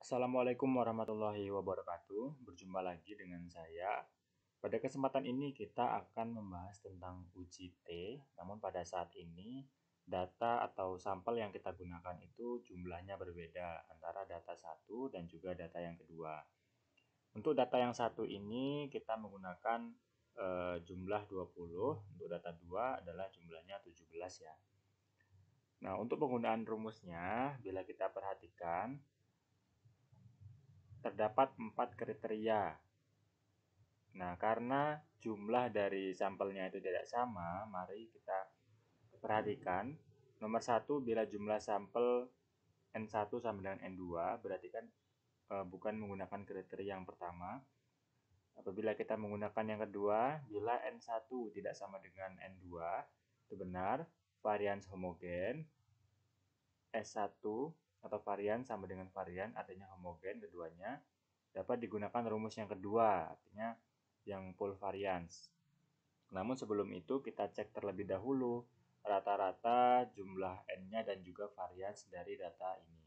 Assalamualaikum warahmatullahi wabarakatuh. Berjumpa lagi dengan saya. Pada kesempatan ini kita akan membahas tentang uji T. Namun pada saat ini data atau sampel yang kita gunakan itu jumlahnya berbeda antara data satu dan juga data yang kedua. Untuk data yang satu ini kita menggunakan jumlah 20, untuk data 2 adalah jumlahnya 17 ya. Nah, untuk penggunaan rumusnya, bila kita perhatikan, terdapat 4 kriteria. Nah, karena jumlah dari sampelnya itu tidak sama, mari kita perhatikan. Nomor 1, bila jumlah sampel N1 sama dengan N2, berarti kan bukan menggunakan kriteria yang pertama. Apabila kita menggunakan yang kedua, bila N1 tidak sama dengan N2, itu benar, varians homogen. S1 atau varian sama dengan varian, artinya homogen keduanya, dapat digunakan rumus yang kedua, artinya yang full varians. Namun sebelum itu kita cek terlebih dahulu rata-rata jumlah N-nya dan juga varians dari data ini.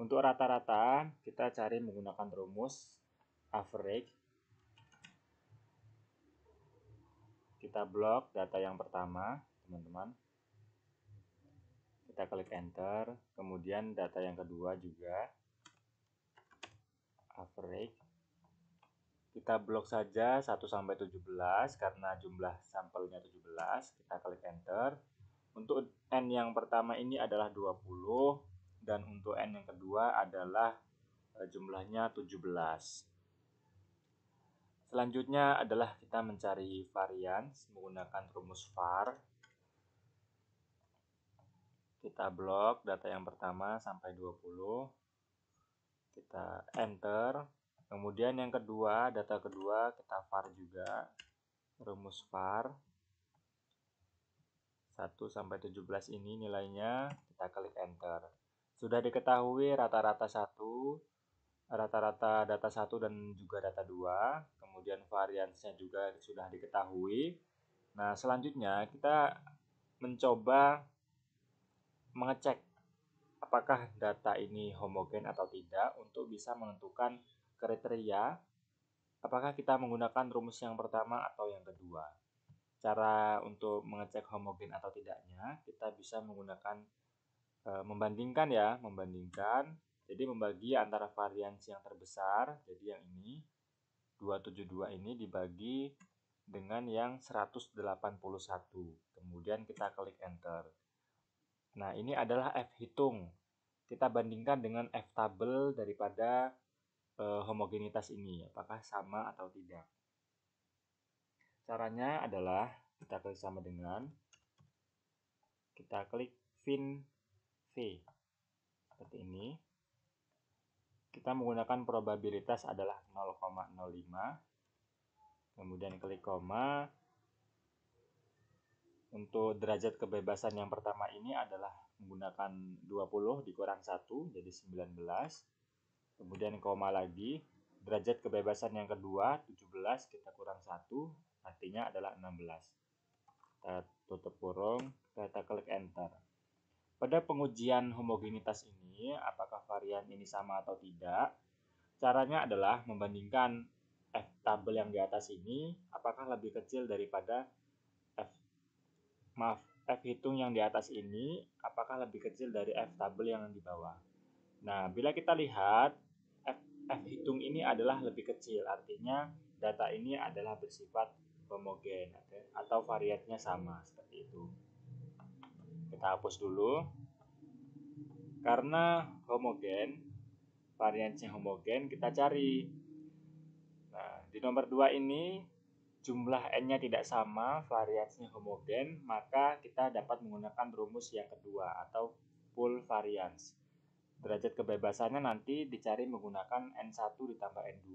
Untuk rata-rata kita cari menggunakan rumus average. Kita blok data yang pertama, teman-teman. Kita klik enter, kemudian data yang kedua juga average. Kita blok saja 1 sampai 17 karena jumlah sampelnya 17. Kita klik enter. Untuk N yang pertama ini adalah 20 dan untuk N yang kedua adalah jumlahnya 17. Selanjutnya adalah kita mencari varians menggunakan rumus var. Kita blok data yang pertama sampai 20. Kita enter. Kemudian yang kedua, data kedua kita var juga. Rumus var 1 sampai 17 ini nilainya, kita klik enter. Sudah diketahui rata-rata 1, rata-rata data 1 dan juga data 2, kemudian variansnya juga sudah diketahui. Nah, selanjutnya kita mencoba mengecek apakah data ini homogen atau tidak untuk bisa menentukan kriteria apakah kita menggunakan rumus yang pertama atau yang kedua. Cara untuk mengecek homogen atau tidaknya, kita bisa menggunakan membandingkan ya, membandingkan. Jadi membagi antara varians yang terbesar, jadi yang ini 272 ini dibagi dengan yang 181. Kemudian kita klik enter. Nah, ini adalah F hitung. Kita bandingkan dengan F tabel daripada homogenitas ini, apakah sama atau tidak. Caranya adalah kita klik sama dengan, kita klik fin V seperti ini. Kita menggunakan probabilitas adalah 0,05. Kemudian klik koma. Untuk derajat kebebasan yang pertama ini adalah menggunakan 20 dikurang 1 jadi 19. Kemudian koma lagi. Derajat kebebasan yang kedua 17 kita kurang 1 artinya adalah 16. Kita tutup kurung, kita klik enter. Pada pengujian homogenitas ini, apakah varian ini sama atau tidak? Caranya adalah membandingkan F tabel yang di atas ini, apakah lebih kecil daripada F hitung yang di atas ini, apakah lebih kecil dari F tabel yang di bawah. Nah, bila kita lihat, F hitung ini adalah lebih kecil, artinya data ini adalah bersifat homogen atau variannya sama, seperti itu. Kita hapus dulu. Karena homogen, variannya homogen, kita cari. Nah, di nomor 2 ini jumlah N-nya tidak sama, variannya homogen, maka kita dapat menggunakan rumus yang kedua atau full variance. Derajat kebebasannya nanti dicari menggunakan N1 ditambah N2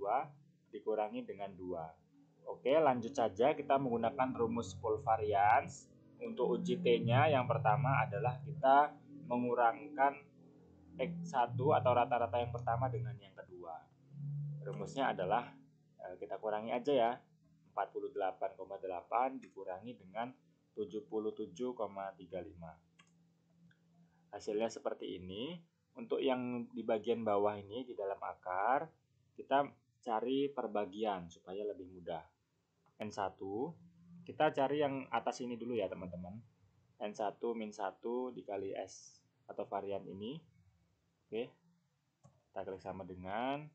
dikurangi dengan 2. Oke, lanjut saja kita menggunakan rumus full variance. Untuk uji T-nya yang pertama adalah kita mengurangkan X1 atau rata-rata yang pertama dengan yang kedua. Rumusnya adalah kita kurangi aja ya. 48,8 dikurangi dengan 77,35. Hasilnya seperti ini. untuk yang di bagian bawah ini di dalam akar, kita cari perbagian supaya lebih mudah. N1, kita cari yang atas ini dulu ya teman-teman. N1 min 1 dikali S atau varian ini. Oke, kita klik sama dengan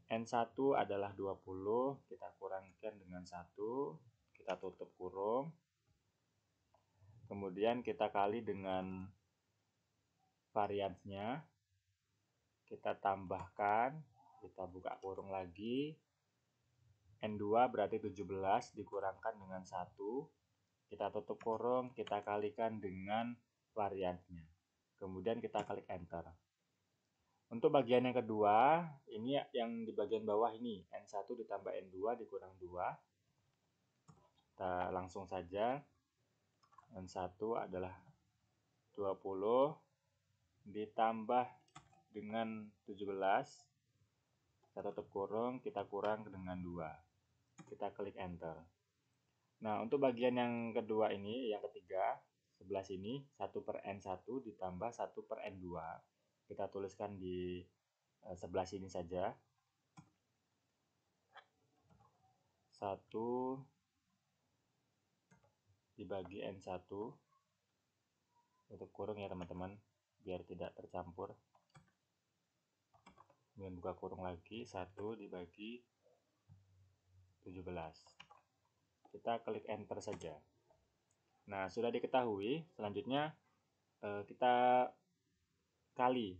N1 adalah 20, kita kurangkan dengan 1, kita tutup kurung. Kemudian kita kali dengan variannya, kita tambahkan, kita buka kurung lagi. N2 berarti 17 dikurangkan dengan 1, kita tutup kurung, kita kalikan dengan variannya. Kemudian kita klik enter. Untuk bagian yang kedua, ini yang di bagian bawah ini, N1 ditambah N2 dikurang 2. Kita langsung saja, N1 adalah 20 ditambah dengan 17. Kita tutup kurung, kita kurang dengan 2. Kita klik enter. Nah, untuk bagian yang kedua ini, yang ketiga, sebelah sini, 1/N1 ditambah 1/N2. Kita tuliskan di sebelah sini saja. 1 dibagi N1. Tutup kurung ya teman-teman, biar tidak tercampur. Kemudian buka kurung lagi, 1 dibagi 17. Kita klik enter saja. Nah, sudah diketahui, selanjutnya kita kali.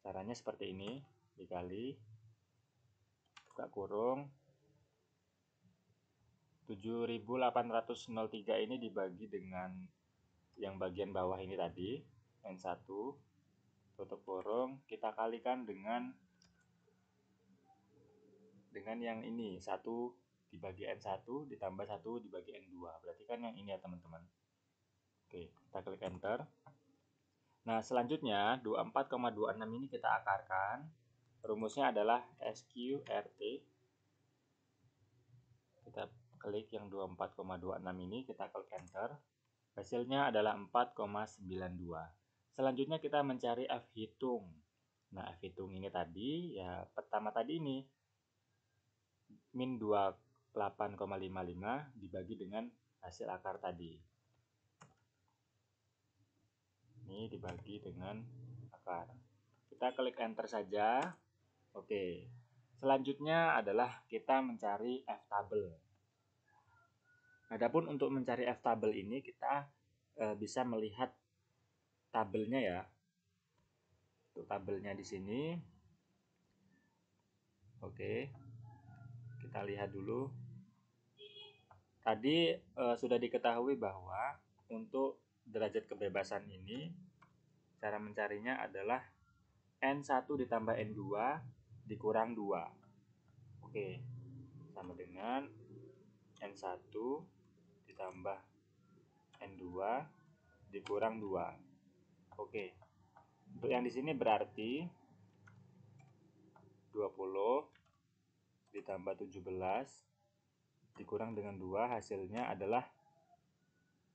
Caranya seperti ini, dikali, buka kurung, 7803 ini dibagi dengan yang bagian bawah ini tadi, N1, tutup kurung, kita kalikan dengan yang ini, 1 dibagi N1 ditambah 1 dibagi N2, berarti kan yang ini ya teman-teman. Oke, kita klik enter. Nah, selanjutnya 24,26 ini kita akarkan. Rumusnya adalah SQRT. Kita klik yang 24,26 ini, kita klik enter. Hasilnya adalah 4,92. Selanjutnya kita mencari F hitung. Nah, F hitung ini tadi, ya pertama tadi ini, min 28,55 dibagi dengan hasil akar tadi. Ini dibagi dengan akar. Kita klik enter saja. Oke. Selanjutnya adalah kita mencari F-tabel. Adapun untuk mencari F-tabel ini kita bisa melihat tabelnya ya. Untuk tabelnya di sini. Oke. Kita lihat dulu. Tadi sudah diketahui bahwa untuk derajat kebebasan ini, cara mencarinya adalah N1 ditambah N2 dikurang 2. Oke, sama dengan N1 ditambah N2 dikurang 2. Oke, untuk yang di sini berarti 20 ditambah 17 dikurang dengan 2, hasilnya adalah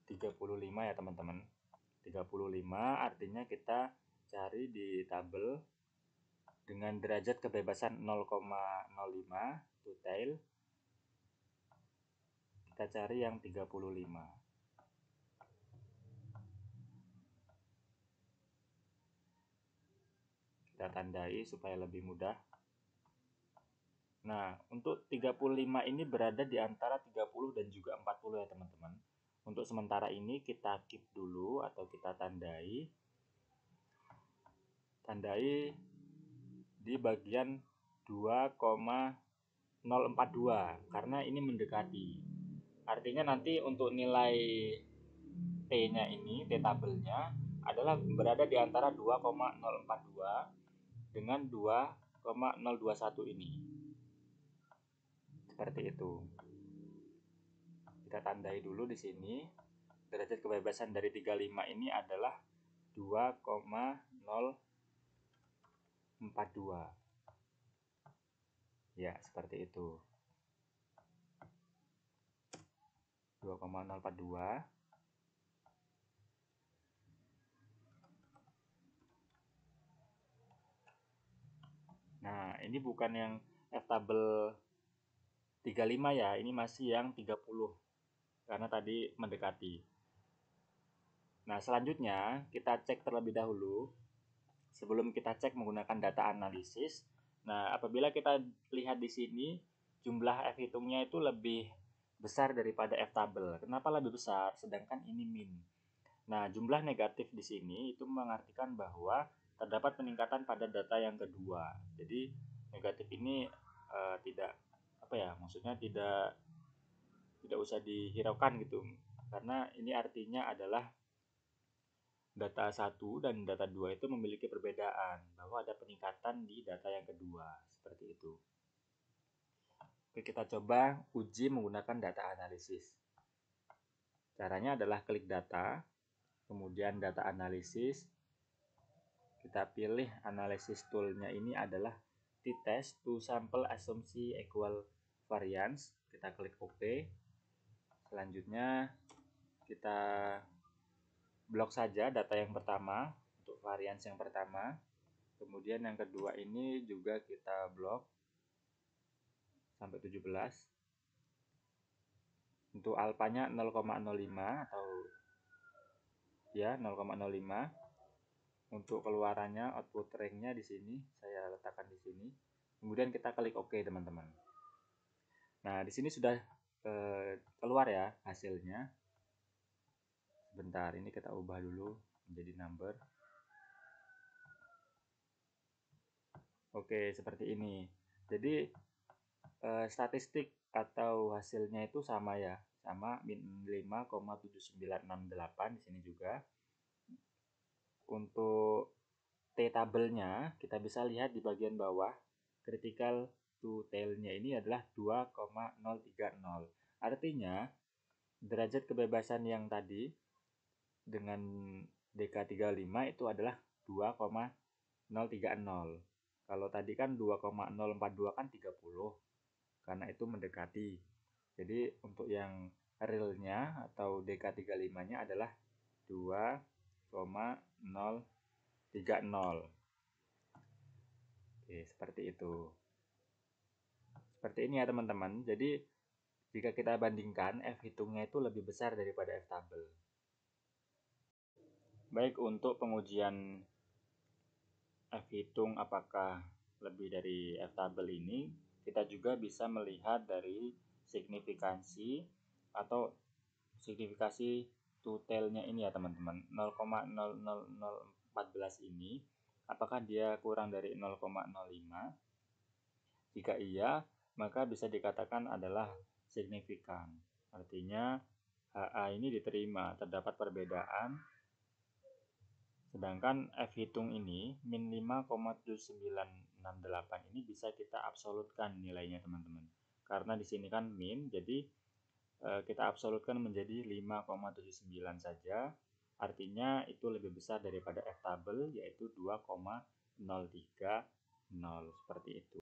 35 ya teman-teman. 35 artinya kita cari di tabel dengan derajat kebebasan 0,05 detail. Kita cari yang 35. Kita tandai supaya lebih mudah. Nah, untuk 35 ini berada di antara 30 dan juga 40 ya teman-teman. Untuk sementara ini kita keep dulu atau kita tandai. Tandai di bagian 2,042 karena ini mendekati. Artinya nanti untuk nilai T-nya ini, T tabelnya adalah berada di antara 2,042 dengan 2,021 ini. Seperti itu. Kita tandai dulu di sini. Derajat kebebasan dari 35 ini adalah 2,042. Ya, seperti itu. 2,042. ini bukan yang F-table 35 ya, ini masih yang 30 karena tadi mendekati. Nah, selanjutnya kita cek terlebih dahulu sebelum kita cek menggunakan data analisis. Nah, apabila kita lihat di sini jumlah F hitungnya itu lebih besar daripada F-table. Kenapa lebih besar? Sedangkan ini min. Nah, jumlah negatif di sini itu mengartikan bahwa terdapat peningkatan pada data yang kedua. Jadi negatif ini tidak apa ya, maksudnya tidak usah dihiraukan gitu, karena ini artinya adalah data 1 dan data 2 itu memiliki perbedaan, bahwa ada peningkatan di data yang kedua, seperti itu. Oke, kita coba uji menggunakan data analisis. Caranya adalah klik data, kemudian data analisis. Kita pilih analisis toolnya, ini adalah t-test to sample assumption equal variance. Kita klik OK. Selanjutnya kita blok saja data yang pertama untuk variance yang pertama. Kemudian yang kedua ini juga kita blok sampai 17. Untuk alfanya 0,05 atau ya 0,05. Untuk keluarannya output ranknya di sini saya letakkan di sini. Kemudian kita klik OK, teman-teman. Nah, di sini sudah keluar ya hasilnya. Sebentar, ini kita ubah dulu menjadi number. Oke, seperti ini. Jadi statistik atau hasilnya itu sama ya, sama min 5,7968 di sini juga. Untuk T-tabelnya kita bisa lihat di bagian bawah, critical to tail-nya ini adalah 2,030. Artinya derajat kebebasan yang tadi dengan DK35 itu adalah 2,030. Kalau tadi kan 2,042 kan 30, karena itu mendekati. Jadi untuk yang realnya atau DK35-nya adalah 2,030. Oke, seperti itu. Seperti ini ya teman-teman. Jadi jika kita bandingkan, F hitungnya itu lebih besar daripada F tabel. Baik, untuk pengujian F hitung apakah lebih dari F tabel ini, kita juga bisa melihat dari signifikansi atau signifikasi totalnya ini ya teman-teman. 0,00014 ini apakah dia kurang dari 0,05? Jika iya, maka bisa dikatakan adalah signifikan. Artinya HA ini diterima, terdapat perbedaan. Sedangkan F hitung ini min 5,7968 ini bisa kita absolutkan nilainya teman-teman. Karena di sini kan min, jadi kita absolutkan menjadi 5,79 saja. Artinya itu lebih besar daripada F tabel, yaitu 2,030, seperti itu.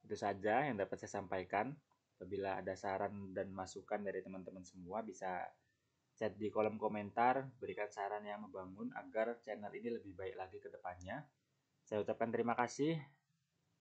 Itu saja yang dapat saya sampaikan. Apabila ada saran dan masukan dari teman-teman semua, bisa chat di kolom komentar, berikan saran yang membangun agar channel ini lebih baik lagi ke depannya. Saya ucapkan terima kasih.